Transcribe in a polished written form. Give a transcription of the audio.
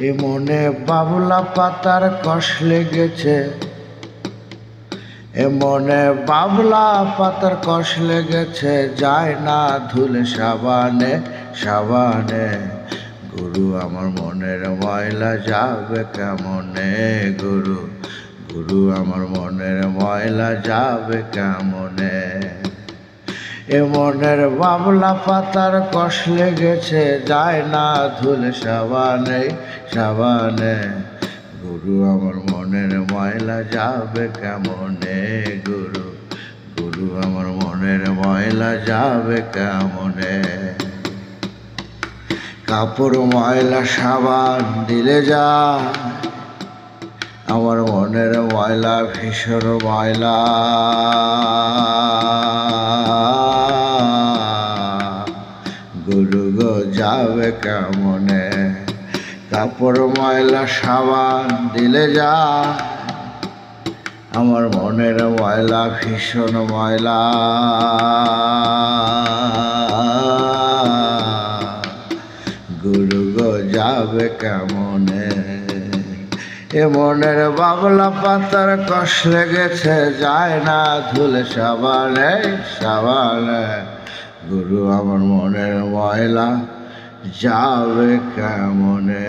এ মনে বাবলা পাতার কষ লেগেছে, এ মনে বাবলা পাতার কষ লেগেছে, যায় না ধুলে সাবানে সাবানে। গুরু আমার মনের ময়লা যাবে কেমনে, গুরু গুরু আমার মনের ময়লা যাবে কেমনে। এ মনের বাবলা পাতার কষ লেগেছে, যায় না ধুলে সাবানে সাবানে। গুরু আমার মনের ময়লা যাবে কেমনে, গুরু গুরু আমার মনের ময়লা যাবে কেমনে। কাপড় ময়লা সাবান দিলে যায়, আমার মনের ময়লা ভীষণ ময়লা। গুরু গো যাবে কেমনে। কাপড় ময়লা সাবান দিলে যায়, আমার মনের ময়লা ভীষণ ময়লা। গুরু গো যাবে কেমনে। এ মনের বাবলা পাতার কষ লেগেছে, যায় না ধুলে সাবানে সাবানে। গুরু আমার মনের ময়লা যাবে কেমনে।